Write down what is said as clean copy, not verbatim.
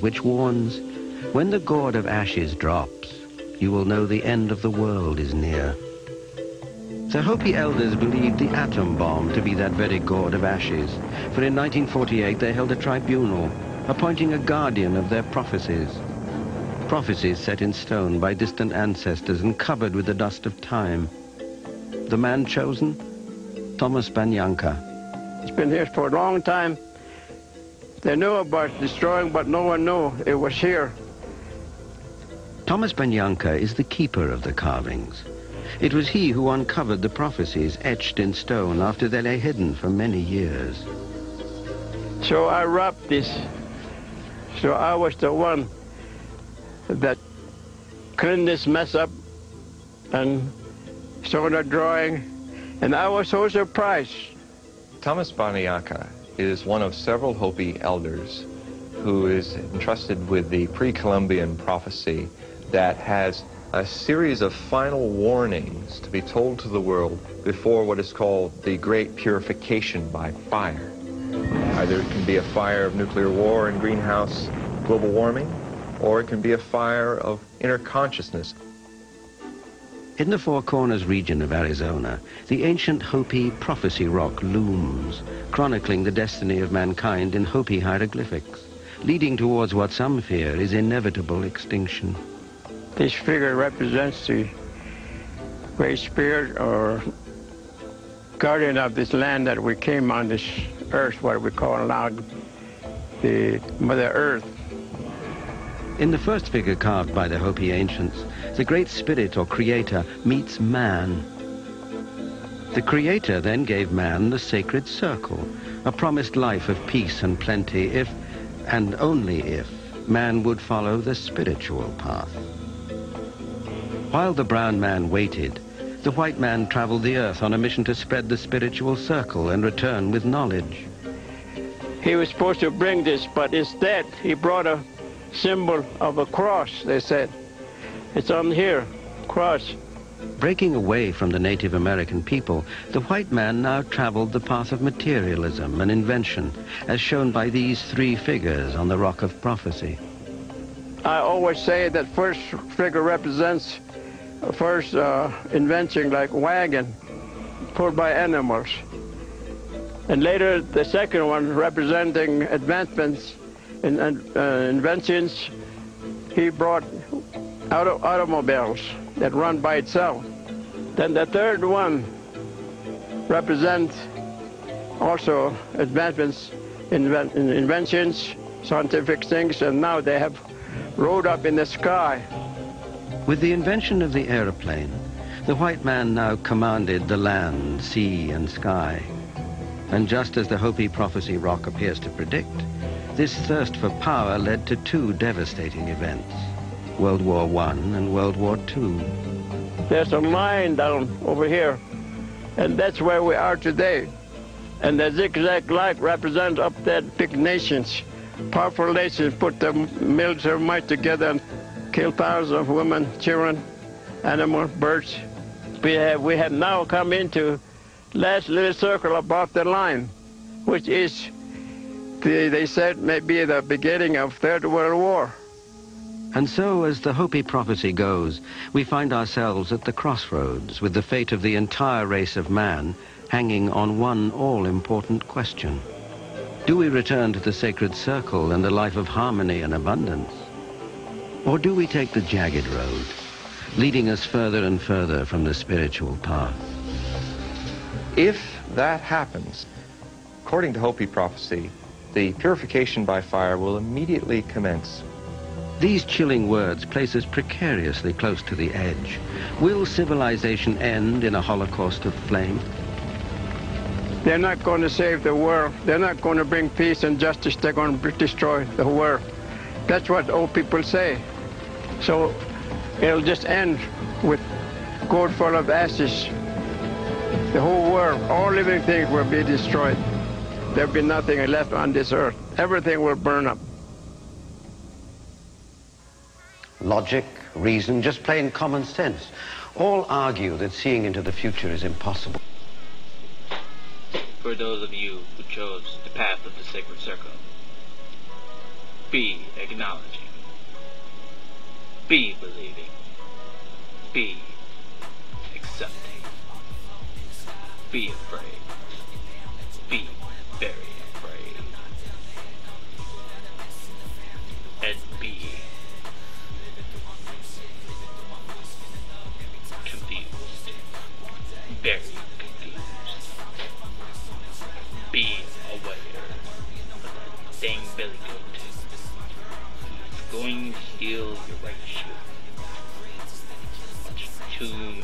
which warns, when the gourd of ashes drops, you will know the end of the world is near. The Hopi elders believed the atom bomb to be that very gourd of ashes, for in 1948 they held a tribunal, appointing a guardian of their prophecies. Prophecies set in stone by distant ancestors and covered with the dust of time. The man chosen? Thomas Banyanka. It's been here for a long time. They knew about destroying, but no one knew it was here. Thomas Banyanka is the keeper of the carvings. It was he who uncovered the prophecies etched in stone after they lay hidden for many years. So I wrapped this. So I was the one that cleaned this mess up and started drawing, and I was so surprised. Thomas Banyanka is one of several Hopi elders who is entrusted with the pre-Columbian prophecy that has a series of final warnings to be told to the world before what is called the Great Purification by Fire. Either it can be a fire of nuclear war and greenhouse global warming, or it can be a fire of inner consciousness. In the Four Corners region of Arizona, the ancient Hopi prophecy rock looms, chronicling the destiny of mankind in Hopi hieroglyphics, leading towards what some fear is inevitable extinction. This figure represents the Great Spirit or guardian of this land that we came on this earth, what we call now the Mother Earth. In the first figure carved by the Hopi ancients, the Great Spirit or Creator meets man. The Creator then gave man the sacred circle, a promised life of peace and plenty if, and only if, man would follow the spiritual path. While the brown man waited, the white man traveled the earth on a mission to spread the spiritual circle and return with knowledge. He was supposed to bring this, but instead he brought a symbol of a cross, they said. It's on here, cross. Breaking away from the Native American people, the white man now traveled the path of materialism and invention, as shown by these three figures on the Rock of Prophecy. I always say that first figure represents first invention like wagon pulled by animals. And later the second one representing advancements in inventions. He brought automobiles that run by itself. Then the third one represents also advancements in inventions, scientific things, and now they have rode up in the sky. With the invention of the aeroplane, the white man now commanded the land, sea, and sky. And just as the Hopi prophecy rock appears to predict, this thirst for power led to two devastating events, World War I and World War II. There's a line down over here, and that's where we are today. And the zigzag light represents up there big nations. Powerful nations put their military might together and kill thousands of women, children, animals, birds. We have now come into last little circle above the line, which is, they said, maybe the beginning of Third World War. And so, as the Hopi prophecy goes, we find ourselves at the crossroads with the fate of the entire race of man hanging on one all-important question. Do we return to the sacred circle and a life of harmony and abundance? Or do we take the jagged road, leading us further and further from the spiritual path? If that happens, according to Hopi prophecy, the purification by fire will immediately commence. These chilling words place us precariously close to the edge. Will civilization end in a holocaust of flame? They're not going to save the world. They're not going to bring peace and justice. They're going to destroy the world. That's what old people say. So it'll just end with gourd full of ashes. The whole world, all living things will be destroyed. There'll be nothing left on this earth. Everything will burn up. Logic, reason, just plain common sense, all argue that seeing into the future is impossible. For those of you who chose the path of the sacred circle, B. Acknowledging. B. Believing. B. Accepting. B. Afraid. B. Very afraid. And B. Confused. Very confused. Be aware of that dang belly goat. It's going to steal your right shoe. Watch too many